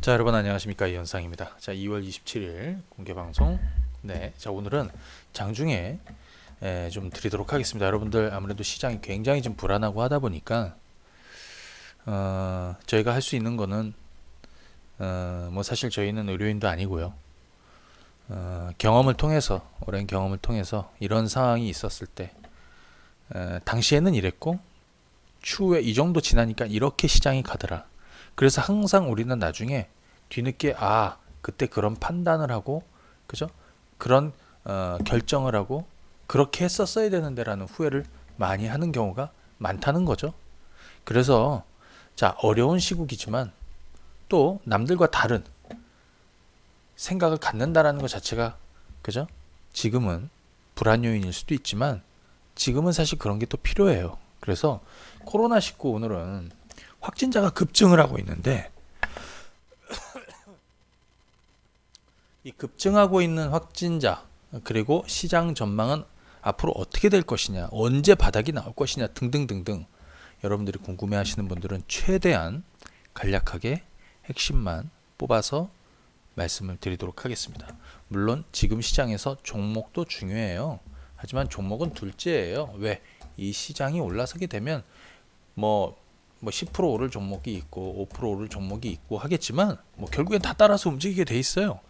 자, 여러분 안녕하십니까, 이현상입니다. 자, 2월 27일 공개 방송. 네, 자, 오늘은 장중에 좀 드리도록 하겠습니다. 여러분들 아무래도 시장이 굉장히 좀 불안하고 하다 보니까 저희가 할 수 있는 거는 뭐 사실 저희는 의료인도 아니고요. 경험을 통해서, 오랜 경험을 통해서 이런 상황이 있었을 때 당시에는 이랬고 추후에 이 정도 지나니까 이렇게 시장이 가더라. 그래서 항상 우리는 나중에 뒤늦게 그때 그런 판단을 하고, 그죠? 그런 결정을 하고 그렇게 했었어야 되는데라는 후회를 많이 하는 경우가 많다는 거죠. 그래서 자, 어려운 시국이지만 또 남들과 다른 생각을 갖는다라는 것 자체가, 그죠? 지금은 불안 요인일 수도 있지만 지금은 사실 그런 게 또 필요해요. 그래서 코로나19 오늘은 확진자가 급증을 하고 있는데 이 급증하고 있는 확진자 그리고 시장 전망은 앞으로 어떻게 될 것이냐, 언제 바닥이 나올 것이냐 등등등등 여러분들이 궁금해하시는 분들은 최대한 간략하게 핵심만 뽑아서 말씀을 드리도록 하겠습니다. 물론 지금 시장에서 종목도 중요해요. 하지만 종목은 둘째예요. 왜? 이 시장이 올라서게 되면 뭐 10% 오를 종목이 있고 5% 오를 종목이 있고 하겠지만 결국엔 다 따라서 움직이게 돼 있어요.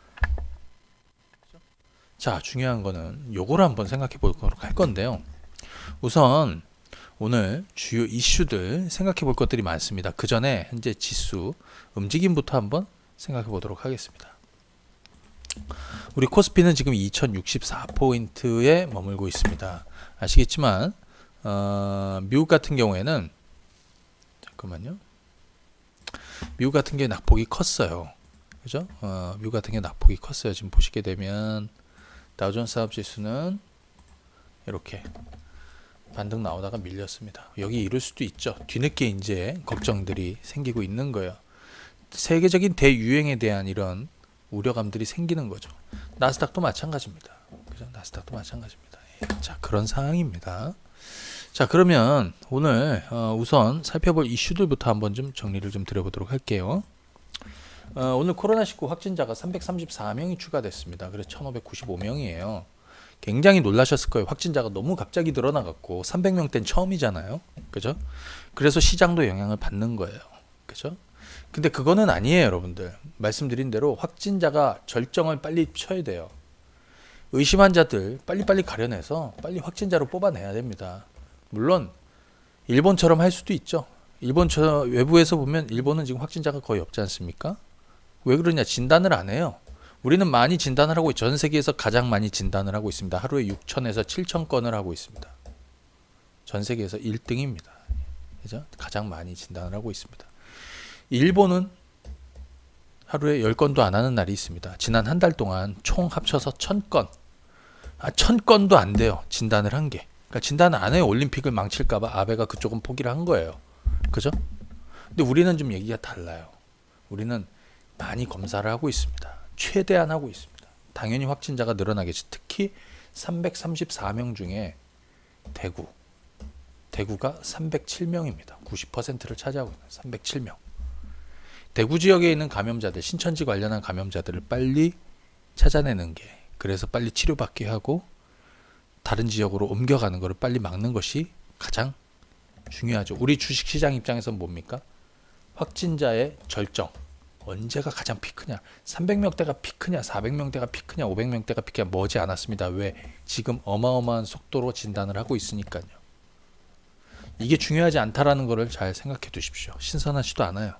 자, 중요한 거는 요거를 한번 생각해 보도록 할 건데요. 우선 오늘 주요 이슈들 생각해 볼 것들이 많습니다. 그 전에 현재 지수 움직임부터 한번 생각해 보도록 하겠습니다. 우리 코스피는 지금 2064포인트에 머물고 있습니다. 아시겠지만 미국 같은 경우에는 잠깐만요. 미국 같은 게 낙폭이 컸어요. 그죠? 미국 같은 게 낙폭이 컸어요. 지금 보시게 되면 다우존스 산업지수는 이렇게 반등 나오다가 밀렸습니다. 여기 이럴 수도 있죠. 뒤늦게 이제 걱정들이 생기고 있는 거예요. 세계적인 대유행에 대한 이런 우려감들이 생기는 거죠. 나스닥도 마찬가지입니다. 그죠? 나스닥도 마찬가지입니다. 자, 그런 상황입니다. 자, 그러면 오늘 우선 살펴볼 이슈들부터 한번 좀 정리를 좀 드려보도록 할게요. 오늘 코로나19 확진자가 334명이 추가됐습니다. 그래서 1595명이에요. 굉장히 놀라셨을 거예요. 확진자가 너무 갑자기 늘어나갖고 300명대는 처음이잖아요. 그죠? 그래서 시장도 영향을 받는 거예요. 그죠? 근데 그거는 아니에요, 여러분들. 말씀드린 대로 확진자가 절정을 빨리 쳐야 돼요. 의심 환자들 빨리빨리 가려내서 빨리 확진자로 뽑아내야 됩니다. 물론 일본처럼 할 수도 있죠. 일본처럼 외부에서 보면 일본은 지금 확진자가 거의 없지 않습니까? 왜 그러냐? 진단을 안 해요. 우리는 많이 진단을 하고 전 세계에서 가장 많이 진단을 하고 있습니다. 하루에 6천에서 7천 건을 하고 있습니다. 전 세계에서 1등입니다. 그죠? 가장 많이 진단을 하고 있습니다. 일본은 하루에 10건도 안 하는 날이 있습니다. 지난 한 달 동안 총 합쳐서 1000건. 1000건도 안 돼요. 진단을 한 게. 그러니까 진단을 안 해요. 올림픽을 망칠까봐 아베가 그쪽은 포기를 한 거예요. 그죠? 근데 우리는 좀 얘기가 달라요. 우리는 많이 검사를 하고 있습니다. 최대한 하고 있습니다. 당연히 확진자가 늘어나겠지. 특히 334명 중에 대구가 307명입니다. 90%를 차지하고 있는 307명. 대구 지역에 있는 감염자들, 신천지 관련한 감염자들을 빨리 찾아내는 게, 그래서 빨리 치료받게 하고 다른 지역으로 옮겨가는 것을 빨리 막는 것이 가장 중요하죠. 우리 주식시장 입장에서는 뭡니까? 확진자의 절정. 언제가 가장 피크냐? 300명대가 피크냐? 400명대가 피크냐? 500명대가 피크냐? 머지 않았습니다. 왜? 지금 어마어마한 속도로 진단을 하고 있으니까요. 이게 중요하지 않다라는 것을 잘 생각해 두십시오. 신선하지도 않아요.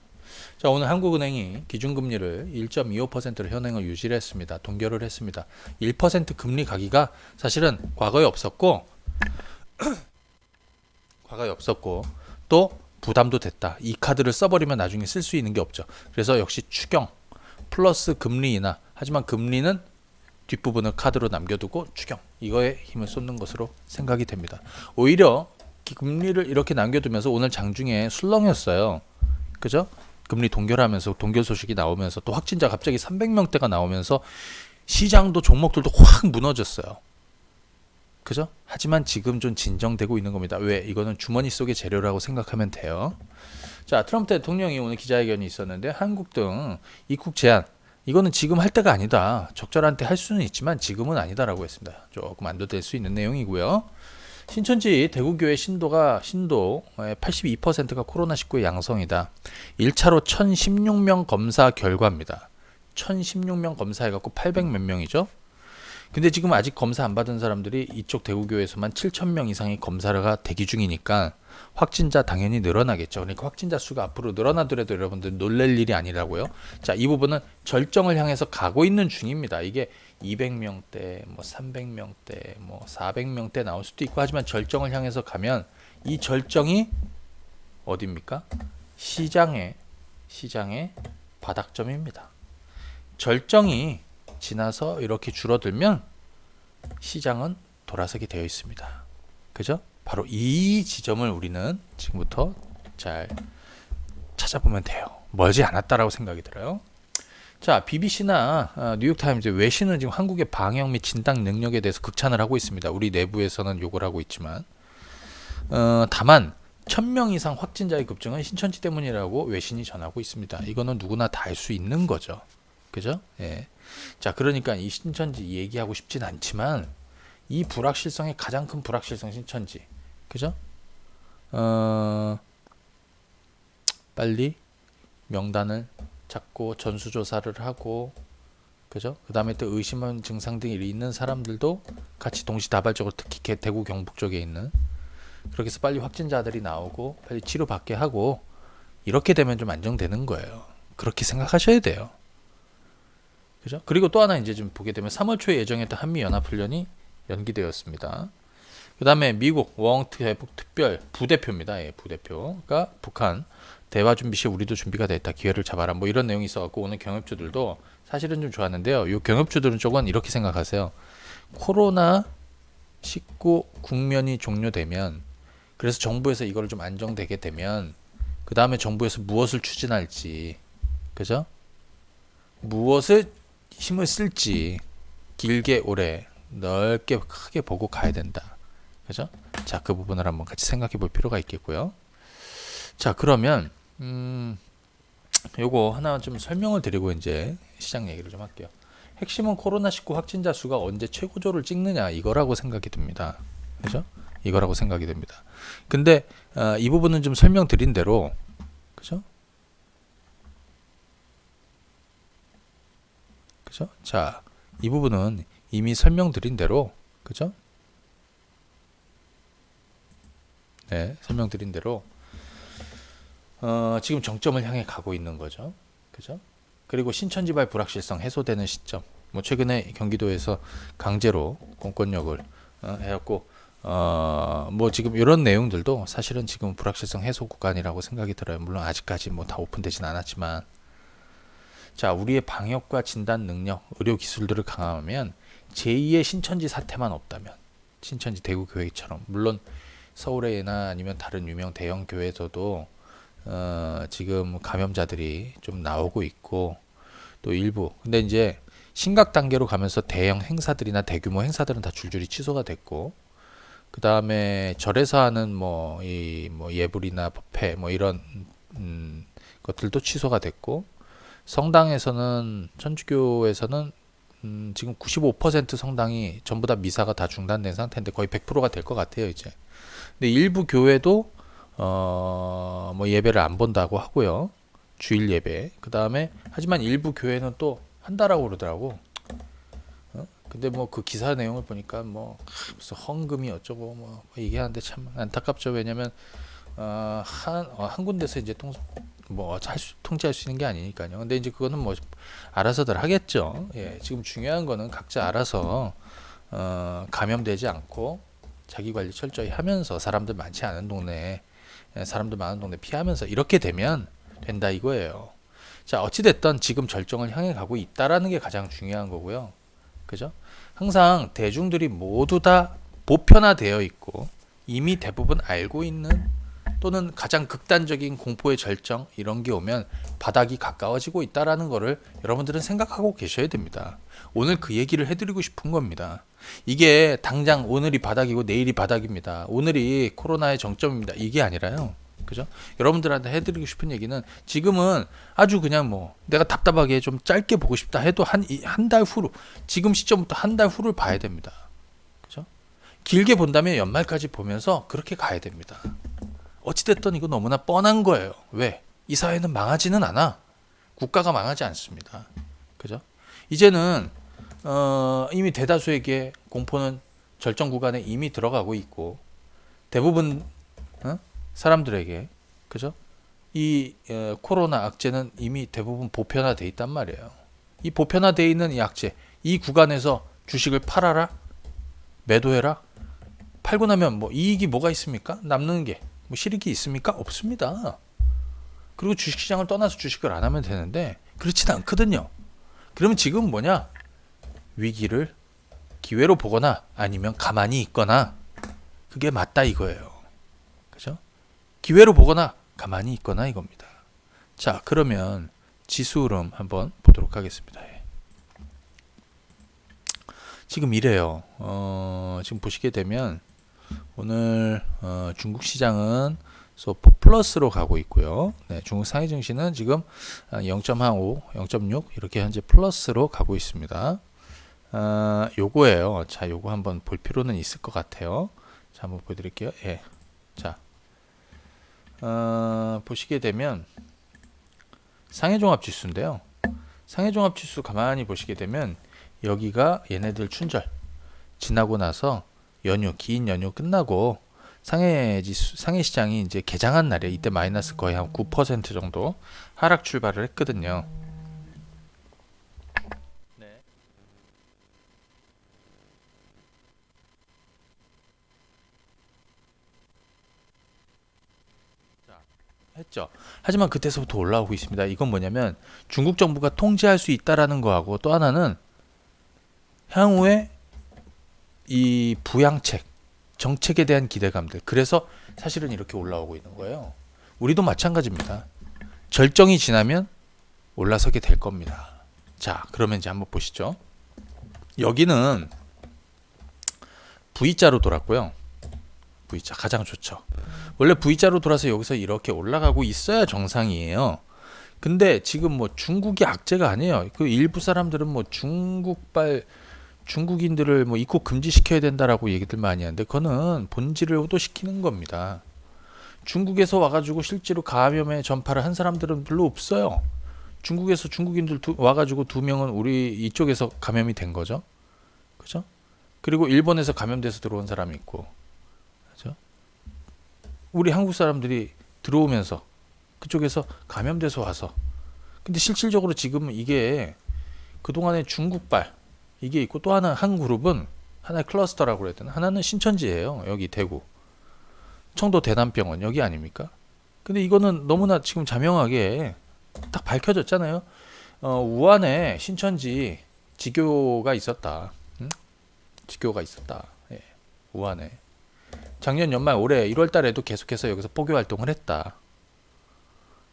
자, 오늘 한국은행이 기준금리를 1.25%로 현행을 유지를 했습니다. 동결을 했습니다. 1% 금리 가기가 사실은 과거에 없었고 또 부담도 됐다. 이 카드를 써버리면 나중에 쓸 수 있는 게 없죠. 그래서 역시 추경 플러스 금리 인하. 하지만 금리는 뒷부분을 카드로 남겨두고 추경, 이거에 힘을 쏟는 것으로 생각이 됩니다. 오히려 금리를 이렇게 남겨두면서 오늘 장중에 술렁이었어요. 그죠? 금리 동결하면서 동결 소식이 나오면서 또 확진자 갑자기 300명대가 나오면서 시장도 종목들도 확 무너졌어요. 그죠? 하지만 지금 좀 진정되고 있는 겁니다. 왜? 이거는 주머니 속의 재료라고 생각하면 돼요. 자, 트럼프 대통령이 오늘 기자회견이 있었는데 한국 등 입국 제한 이거는 지금 할 때가 아니다. 적절한 때 할 수는 있지만 지금은 아니다라고 했습니다. 조금 안도될 수 있는 내용이고요. 신천지 대구교회 신도 82%가 코로나19의 양성이다. 1차로 1016명 검사 결과입니다. 1016명 검사해갖고 800 몇 명이죠. 근데 지금 아직 검사 안 받은 사람들이 이쪽 대구교회에서만 7,000명 이상의 검사가 대기 중이니까 확진자 당연히 늘어나겠죠. 그러니까 확진자 수가 앞으로 늘어나더라도 여러분들 놀랄 일이 아니라고요. 자, 이 부분은 절정을 향해서 가고 있는 중입니다. 이게 200명대, 뭐 300명대, 뭐 400명대 나올 수도 있고 하지만 절정을 향해서 가면 이 절정이 어디입니까? 시장의 바닥점입니다. 절정이 지나서 이렇게 줄어들면 시장은 돌아서게 되어 있습니다. 그죠? 바로 이 지점을 우리는 지금부터 잘 찾아보면 돼요. 멀지 않았다라고 생각이 들어요. 자, BBC나 뉴욕타임즈 외신은 지금 한국의 방역 및 진단 능력에 대해서 극찬을 하고 있습니다. 우리 내부에서는 욕을 하고 있지만 다만 1000명 이상 확진자의 급증은 신천지 때문이라고 외신이 전하고 있습니다. 이거는 누구나 다 알 수 있는 거죠. 그죠? 예. 자, 그러니까 이 신천지 얘기하고 싶진 않지만 이 불확실성의 가장 큰 불확실성 신천지. 그죠? 빨리 명단을 잡고 전수조사를 하고, 그죠? 그 다음에 또 의심한 증상 등이 있는 사람들도 같이 동시다발적으로 특히 대구 경북 쪽에 있는 그렇게 해서 빨리 확진자들이 나오고 빨리 치료받게 하고 이렇게 되면 좀 안정되는 거예요. 그렇게 생각하셔야 돼요. 그죠? 그리고 또 하나 이제 좀 보게 되면 3월 초에 예정했던 한미연합훈련이 연기되었습니다. 그 다음에 미국 워엉 특별 부대표입니다. 예, 부대표가 북한 대화 준비 시 우리도 준비가 됐다. 기회를 잡아라. 뭐 이런 내용이 있어갖고 오늘 경협주들도 사실은 좀 좋았는데요. 이 경협주들은 쪽은 이렇게 생각하세요. 코로나19 국면이 종료되면 그래서 정부에서 이걸 좀 안정되게 되면 그 다음에 정부에서 무엇을 추진할지, 그죠? 무엇을 힘을 쓸지 길게 오래 넓게 크게 보고 가야 된다. 그죠? 자, 그 부분을 한번 같이 생각해 볼 필요가 있겠고요. 자, 그러면 요거 하나 좀 설명을 드리고 이제 시장 얘기를 좀 할게요. 핵심은 코로나19 확진자 수가 언제 최고조를 찍느냐 이거라고 생각이 듭니다. 그죠? 이거라고 생각이 됩니다. 근데 이 부분은 좀 설명드린 대로, 그죠? 그죠? 자, 이 부분은 이미 설명드린 대로, 그죠? 네, 설명드린 대로 지금 정점을 향해 가고 있는 거죠. 그죠? 그리고 신천지발 불확실성 해소되는 시점. 뭐 최근에 경기도에서 강제로 공권력을 해갖고 뭐 지금 이런 내용들도 사실은 지금 불확실성 해소 구간이라고 생각이 들어요. 물론 아직까지 뭐 다 오픈되진 않았지만, 자, 우리의 방역과 진단 능력, 의료 기술들을 강화하면 제2의 신천지 사태만 없다면, 신천지 대구 교회처럼, 물론 서울에나 아니면 다른 유명 대형 교회에서도 지금 감염자들이 좀 나오고 있고 또 일부, 근데 이제 심각 단계로 가면서 대형 행사들이나 대규모 행사들은 다 줄줄이 취소가 됐고, 그 다음에 절에서 하는 뭐 예불이나 법회 뭐 이런 것들도 취소가 됐고, 성당에서는 천주교에서는 지금 95% 성당이 전부 다 미사가 다 중단된 상태인데 거의 100%가 될 것 같아요 이제. 근데 일부 교회도 뭐 예배를 안 본다고 하고요, 주일 예배. 그 다음에 하지만 일부 교회는 또 한다라고 그러더라고. 근데 뭐 그 기사 내용을 보니까 뭐 무슨 헌금이 어쩌고 뭐 얘기하는데 참 안타깝죠. 왜냐면 한 군데서 이제 통제할 수 있는 게 아니니까요. 근데 이제 그거는 뭐 알아서들 하겠죠. 예, 지금 중요한 거는 각자 알아서 감염되지 않고 자기 관리 철저히 하면서 사람들 많지 않은 동네, 사람들 많은 동네 피하면서 이렇게 되면 된다 이거예요. 자, 어찌됐든 지금 절정을 향해 가고 있다라는 게 가장 중요한 거고요. 그죠? 항상 대중들이 모두 다 보편화되어 있고 이미 대부분 알고 있는, 또는 가장 극단적인 공포의 절정 이런 게 오면 바닥이 가까워지고 있다라는 거를 여러분들은 생각하고 계셔야 됩니다. 오늘 그 얘기를 해드리고 싶은 겁니다. 이게 당장 오늘이 바닥이고 내일이 바닥입니다. 오늘이 코로나의 정점입니다. 이게 아니라요. 그죠? 여러분들한테 해드리고 싶은 얘기는 지금은 아주 그냥 뭐 내가 답답하게 좀 짧게 보고 싶다 해도 한 달 후로, 지금 시점부터 한 달 후를 봐야 됩니다. 그죠? 길게 본다면 연말까지 보면서 그렇게 가야 됩니다. 어찌됐든 이거 너무나 뻔한 거예요. 왜? 이 사회는 망하지는 않아. 국가가 망하지 않습니다. 그죠? 이제는 이미 대다수에게 공포는 절정 구간에 이미 들어가고 있고, 대부분 사람들에게, 그죠? 이 코로나 악재는 이미 대부분 보편화돼 있단 말이에요. 이 보편화돼 있는 이 악재, 이 구간에서 주식을 팔아라, 매도해라. 팔고 나면 뭐 이익이 뭐가 있습니까? 남는 게 뭐 실익이 있습니까? 없습니다. 그리고 주식시장을 떠나서 주식을 안 하면 되는데 그렇지는 않거든요. 그러면 지금 뭐냐? 위기를 기회로 보거나 아니면 가만히 있거나, 그게 맞다 이거예요. 그죠? 기회로 보거나 가만히 있거나 이겁니다. 자, 그러면 지수 흐름 한번 보도록 하겠습니다. 지금 이래요. 지금 보시게 되면 오늘 중국 시장은 소포 플러스로 가고 있고요. 네, 중국 상해 증시는 지금 0.5, 0.6 이렇게 현재 플러스로 가고 있습니다. 요거예요. 자, 요거 한번 볼 필요는 있을 것 같아요. 자, 한번 보여드릴게요. 예. 자, 보시게 되면 상해종합지수인데요. 상해종합지수 가만히 보시게 되면 여기가 얘네들 춘절 지나고 나서 연휴, 긴 연휴 끝나고 상해 시장이 이제 개장한 날에 이때 마이너스 거의 한 9% 정도 하락 출발을 했거든요. 네. 했죠. 하지만 그때서부터 올라오고 있습니다. 이건 뭐냐면 중국 정부가 통제할 수 있다라는 거하고, 또 하나는 향후에 이 부양책, 정책에 대한 기대감들. 그래서 사실은 이렇게 올라오고 있는 거예요. 우리도 마찬가지입니다. 절정이 지나면 올라서게 될 겁니다. 자, 그러면 이제 한번 보시죠. 여기는 V자로 돌았고요. V자 가장 좋죠. 원래 V자로 돌아서 여기서 이렇게 올라가고 있어야 정상이에요. 근데 지금 뭐 중국이 악재가 아니에요. 그 일부 사람들은 뭐 중국인들을 뭐 입국 금지시켜야 된다라고 얘기들 많이 하는데, 그거는 본질을 호도시키는 겁니다. 중국에서 와가지고 실제로 감염의 전파를 한 사람들은 별로 없어요. 중국에서 중국인들 와가지고 2명은 우리 이쪽에서 감염이 된 거죠. 그죠? 그리고 일본에서 감염돼서 들어온 사람이 있고, 그죠? 우리 한국 사람들이 들어오면서 그쪽에서 감염돼서 와서. 근데 실질적으로 지금 이게 그동안에 중국발 이게 있고, 또 하나 한 그룹은 하나의 클러스터라고 그래야 되나? 하나는 신천지예요. 여기 대구 청도 대남병원 여기 아닙니까? 근데 이거는 너무나 지금 자명하게 딱 밝혀졌잖아요. 우한에 신천지 지교가 있었다. 응? 지교가 있었다. 예. 우한에 작년 연말 올해 1월 달에도 계속해서 여기서 포교 활동을 했다.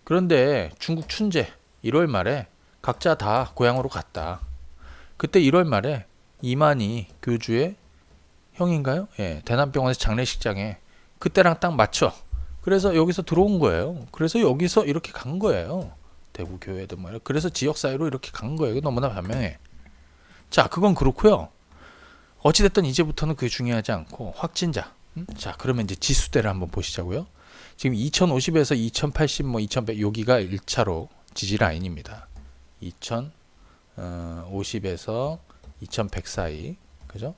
그런데 중국 춘제 1월 말에 각자 다 고향으로 갔다. 그때 1월 말에 이만희 교주의 형인가요? 예, 대남병원에서 장례식장에 그때랑 딱 맞춰. 그래서 여기서 들어온 거예요. 그래서 여기서 이렇게 간 거예요. 대구 교회도 뭐. 그래서 지역 사회로 이렇게 간 거예요. 너무나 분명해. 자, 그건 그렇고요. 어찌됐든 이제부터는 그게 중요하지 않고 확진자. 자, 그러면 이제 지수대를 한번 보시자고요. 지금 2050에서 2080, 뭐 2100 여기가 1차로 지지 라인입니다. 2050에서 2100 사이, 그죠?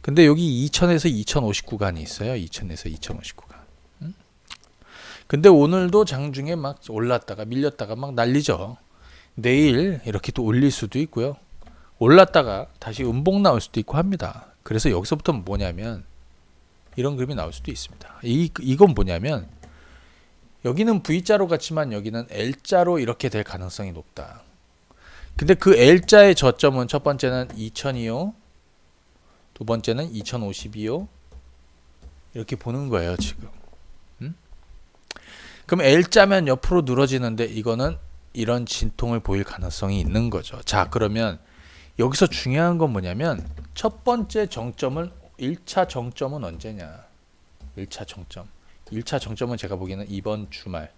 근데 여기 2000에서 2050 구간이 있어요. 2000에서 2050 구간. 근데 오늘도 장중에 막 올랐다가 밀렸다가 막 난리죠. 내일 이렇게 또 올릴 수도 있고요. 올랐다가 다시 음봉 나올 수도 있고 합니다. 그래서 여기서부터 뭐냐면 이런 그림이 나올 수도 있습니다. 이건 뭐냐면 여기는 V자로 같지만 여기는 L자로 이렇게 될 가능성이 높다. 근데 그 L자의 저점은 첫 번째는 2000이요. 두 번째는 2050이요. 이렇게 보는 거예요, 지금. 그럼 L자면 옆으로 늘어지는데 이거는 이런 진통을 보일 가능성이 있는 거죠. 자, 그러면 여기서 중요한 건 뭐냐면 첫 번째 정점은 1차 정점은 언제냐? 1차 정점. 1차 정점은 제가 보기에는 이번 주말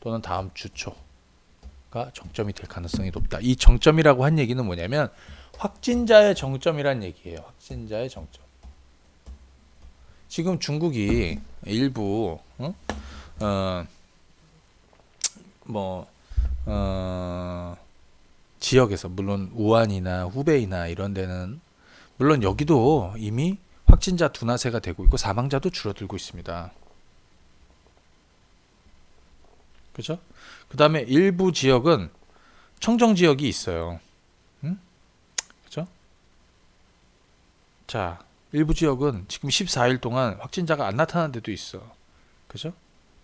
또는 다음 주 초가 정점이 될 가능성이 높다. 이 정점이라고 한 얘기는 뭐냐면 확진자의 정점이란 얘기예요. 확진자의 정점. 지금 중국이 일부 지역에서 물론 우한이나 후베이나 이런 데는 물론 여기도 이미 확진자 둔화세가 되고 있고 사망자도 줄어들고 있습니다. 그죠? 그 다음에 일부 지역은 청정 지역이 있어요. 그죠? 자, 일부 지역은 지금 14일 동안 확진자가 안 나타난 데도 있어. 그죠?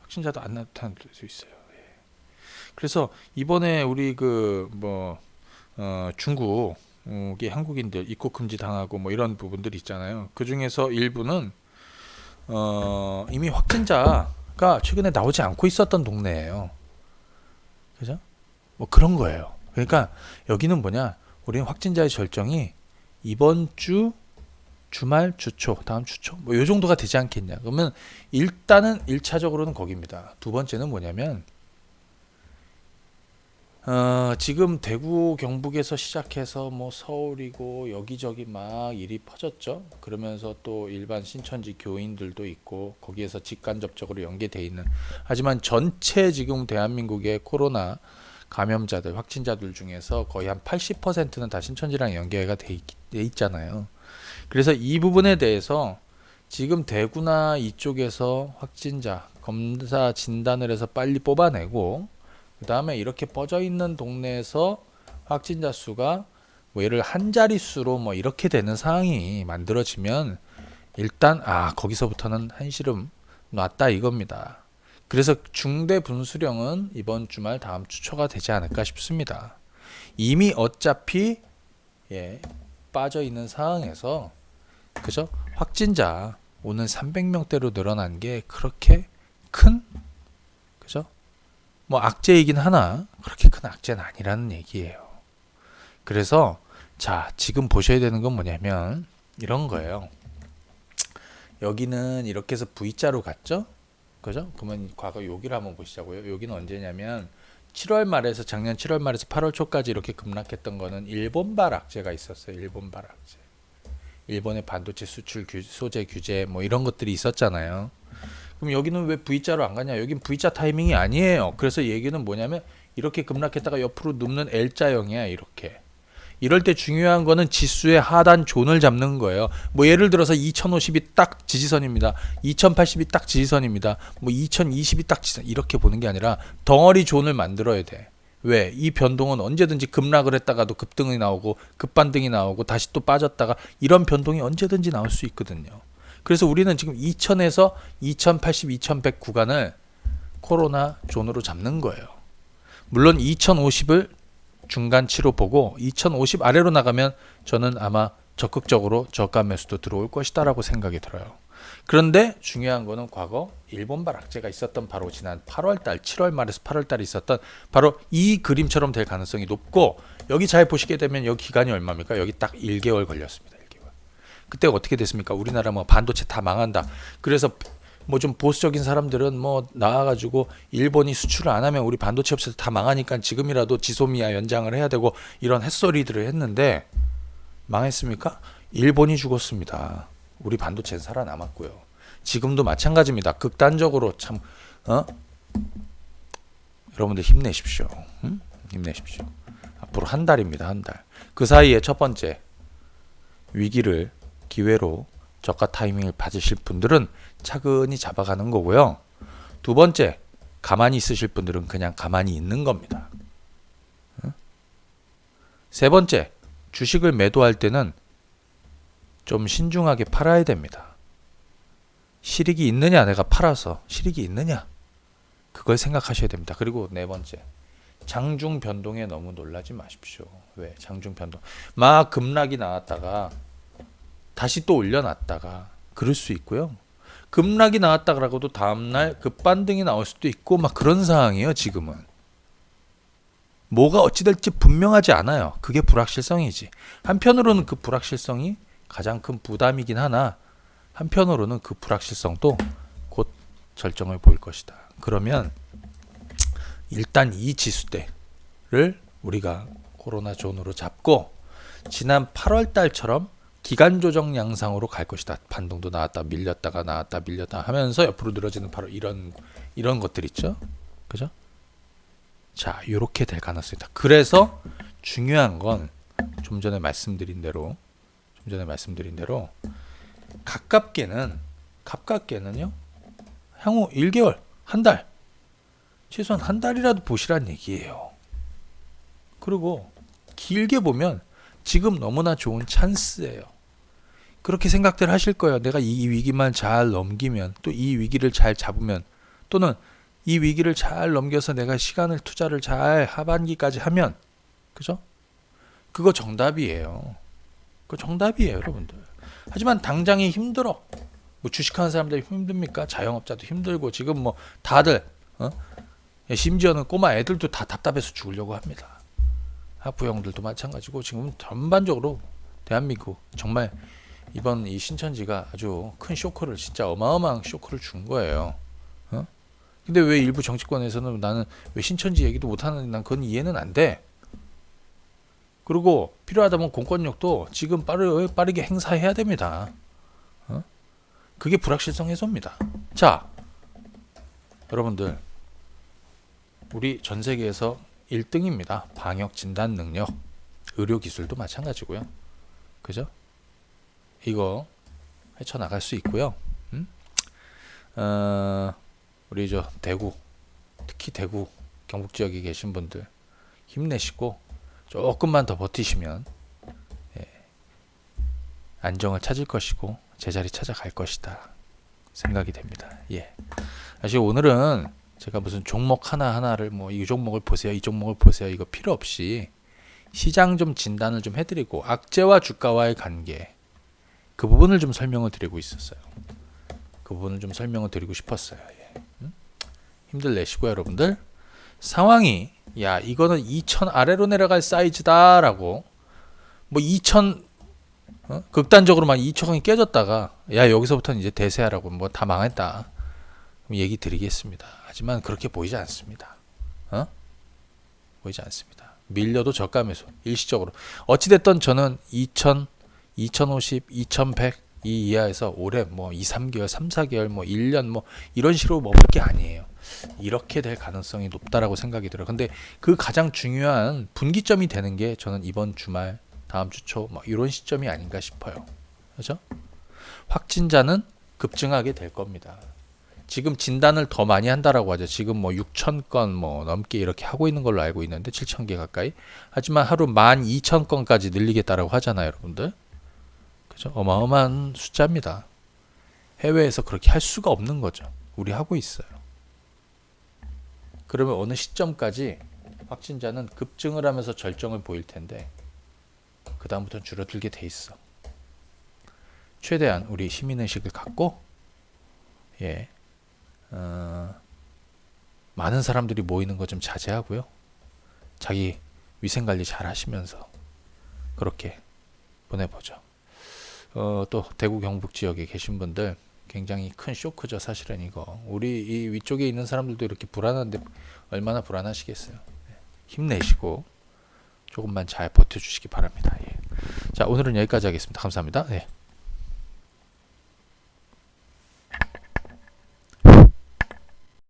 확진자도 안 나타난 데도 있어요. 예. 그래서 이번에 우리 중국의 한국인들 입국 금지 당하고 뭐 이런 부분들이 있잖아요. 그 중에서 일부는 이미 확진자가 최근에 나오지 않고 있었던 동네예요. 그죠? 뭐 그런 거예요. 그러니까 여기는 뭐냐? 우리는 확진자의 절정이 이번 주 주말 주초, 다음 주초 뭐 요 정도가 되지 않겠냐. 그러면 일단은 1차적으로는 거기입니다. 두 번째는 뭐냐면 지금 대구 경북에서 시작해서 뭐 서울이고 여기저기 막 일이 퍼졌죠. 그러면서 또 일반 신천지 교인들도 있고 거기에서 직간접적으로 연계돼 있는. 하지만 전체 지금 대한민국의 코로나 감염자들, 확진자들 중에서 거의 한 80%는 다 신천지랑 연계가 돼 있잖아요. 그래서 이 부분에 대해서 지금 대구나 이쪽에서 확진자 검사 진단을 해서 빨리 뽑아내고 그 다음에 이렇게 뻗어 있는 동네에서 확진자 수가 뭐 예를 한 자릿수로 뭐 이렇게 되는 상황이 만들어지면 일단 거기서부터는 한시름 놨다 이겁니다. 그래서 중대 분수령은 이번 주말 다음 주 초가 되지 않을까 싶습니다. 이미 어차피 빠져 있는 상황에서 그죠? 확진자 오는 300명대로 늘어난 게 그렇게 큰 그죠? 뭐 악재이긴 하나 그렇게 큰 악재는 아니라는 얘기예요. 그래서 자 지금 보셔야 되는 건 뭐냐면 이런 거예요. 여기는 이렇게 해서 V자로 갔죠? 그죠? 그러면 과거 여기를 한번 보시자고요. 여기는 언제냐면 7월 말에서 작년 7월 말에서 8월 초까지 이렇게 급락했던 거는 일본발 악재가 있었어요. 일본발 악재. 일본의 반도체 수출 소재 규제 뭐 이런 것들이 있었잖아요. 그럼 여기는 왜 V자로 안 가냐? 여긴 V자 타이밍이 아니에요. 그래서 얘기는 뭐냐면 이렇게 급락했다가 옆으로 눕는 L자형이야. 이렇게. 이럴 때 중요한 거는 지수의 하단 존을 잡는 거예요. 뭐 예를 들어서 2050이 딱 지지선입니다. 2080이 딱 지지선입니다. 뭐 2020이 딱 지지선 이렇게 보는 게 아니라 덩어리 존을 만들어야 돼. 왜? 이 변동은 언제든지 급락을 했다가도 급등이 나오고 급반등이 나오고 다시 또 빠졌다가 이런 변동이 언제든지 나올 수 있거든요. 그래서 우리는 지금 2000에서 2080, 2100 구간을 코로나 존으로 잡는 거예요. 물론 2050을 중간치로 보고 2050 아래로 나가면 저는 아마 적극적으로 저가 매수도 들어올 것이다 라고 생각이 들어요. 그런데 중요한 거는 과거 일본발 악재가 있었던 바로 지난 8월달 7월 말에서 8월달에 있었던 바로 이 그림처럼 될 가능성이 높고 여기 잘 보시게 되면 여기 기간이 얼마입니까? 여기 딱 1개월 걸렸습니다. 1개월. 그때 어떻게 됐습니까? 우리나라 뭐 반도체 다 망한다. 그래서 뭐 좀 보수적인 사람들은 뭐 나와가지고 일본이 수출을 안 하면 우리 반도체 업체들 다 망하니까 지금이라도 지소미아 연장을 해야 되고 이런 햇소리들을 했는데 망했습니까? 일본이 죽었습니다. 우리 반도체는 살아남았고요. 지금도 마찬가지입니다. 극단적으로 참 여러분들 힘내십시오. 힘내십시오. 앞으로 한 달입니다. 한 달. 그 사이에 첫 번째 위기를 기회로 저가 타이밍을 받으실 분들은 차근히 잡아가는 거고요. 두 번째, 가만히 있으실 분들은 그냥 가만히 있는 겁니다. 세 번째, 주식을 매도할 때는 좀 신중하게 팔아야 됩니다. 실익이 있느냐, 내가 팔아서 실익이 있느냐, 그걸 생각하셔야 됩니다. 그리고 네 번째, 장중 변동에 너무 놀라지 마십시오. 왜? 장중 변동. 막 급락이 나왔다가 다시 또 올려놨다가 그럴 수 있고요. 급락이 나왔다가라고도 다음날 급반등이 나올 수도 있고 막 그런 상황이에요. 지금은. 뭐가 어찌 될지 분명하지 않아요. 그게 불확실성이지. 한편으로는 그 불확실성이 가장 큰 부담이긴 하나 한편으로는 그 불확실성도 곧 절정을 보일 것이다. 그러면 일단 이 지수대를 우리가 코로나 존으로 잡고 지난 8월 달처럼 기간 조정 양상으로 갈 것이다. 반동도 나왔다 밀렸다가 나왔다 밀렸다 하면서 옆으로 늘어지는 바로 이런 것들 있죠. 그죠? 자, 요렇게 될 가능성이 있다. 그래서 중요한 건 좀 전에 말씀드린 대로 가깝게는요. 향후 1개월, 한 달, 최소한 한 달이라도 보시란 얘기예요. 그리고 길게 보면 지금 너무나 좋은 찬스예요. 그렇게 생각들 하실 거예요. 내가 이 위기만 잘 넘기면, 또 이 위기를 잘 잡으면, 또는 이 위기를 잘 넘겨서 내가 시간을 투자를 잘 하반기까지 하면, 그죠? 그거 정답이에요. 그거 정답이에요, 여러분들. 하지만 당장이 힘들어. 뭐 주식하는 사람들이 힘듭니까? 자영업자도 힘들고 지금 뭐 다들 심지어는 꼬마 애들도 다 답답해서 죽으려고 합니다. 부형들도 마찬가지고 지금 전반적으로 대한민국 정말 이번 이 신천지가 아주 큰 쇼크를 진짜 어마어마한 쇼크를 준 거예요. 근데 왜 일부 정치권에서는 나는 왜 신천지 얘기도 못하는 난 그건 이해는 안 돼. 그리고 필요하다면 공권력도 지금 빠르게 행사해야 됩니다. 그게 불확실성 해소입니다. 자, 여러분들 우리 전 세계에서 1등입니다. 방역 진단 능력, 의료 기술도 마찬가지고요. 그죠? 이거 헤쳐나갈 수 있고요. 우리 대구, 특히 대구 경북 지역에 계신 분들 힘내시고 조금만 더 버티시면 안정을 찾을 것이고 제자리 찾아갈 것이다 생각이 됩니다. 사실 오늘은 제가 무슨 종목 하나하나를 뭐 이 종목을 보세요, 이 종목을 보세요 이거 필요 없이 시장 좀 진단을 좀 해드리고 악재와 주가와의 관계 그 부분을 좀 설명을 드리고 있었어요. 그 부분을 좀 설명을 드리고 싶었어요. 힘들 내시고요, 여러분들. 상황이 이거는 2000 아래로 내려갈 사이즈다라고 뭐 2000 극단적으로만 2000이 깨졌다가 여기서부터는 이제 대세하라고 뭐 다 망했다 얘기 드리겠습니다. 하지만 그렇게 보이지 않습니다. 보이지 않습니다. 밀려도 저가 매수 일시적으로 어찌됐든 저는 2000, 2050, 2100 이 이하에서 올해 뭐 2, 3개월, 3, 4개월 뭐 1년 뭐 이런 식으로 머물 게 아니에요. 이렇게 될 가능성이 높다라고 생각이 들어요. 근데 그 가장 중요한 분기점이 되는 게 저는 이번 주말, 다음 주 초 뭐 이런 시점이 아닌가 싶어요. 그렇죠? 확진자는 급증하게 될 겁니다. 지금 진단을 더 많이 한다라고 하죠. 지금 뭐 6,000건 뭐 넘게 이렇게 하고 있는 걸로 알고 있는데 7,000개 가까이. 하지만 하루 12,000건까지 늘리겠다라고 하잖아요, 여러분들. 그죠? 어마어마한 숫자입니다. 해외에서 그렇게 할 수가 없는 거죠. 우리 하고 있어요. 그러면 어느 시점까지 확진자는 급증을 하면서 절정을 보일 텐데 그 다음부터는 줄어들게 돼 있어. 최대한 우리 시민의식을 갖고 많은 사람들이 모이는 거 좀 자제하고요. 자기 위생관리 잘 하시면서 그렇게 보내보죠. 또 대구 경북 지역에 계신 분들 굉장히 큰 쇼크죠. 사실은 이거 우리 이 위쪽에 있는 사람들도 이렇게 불안한데 얼마나 불안하시겠어요. 힘내시고 조금만 잘 버텨주시기 바랍니다. 자, 오늘은 여기까지 하겠습니다. 감사합니다.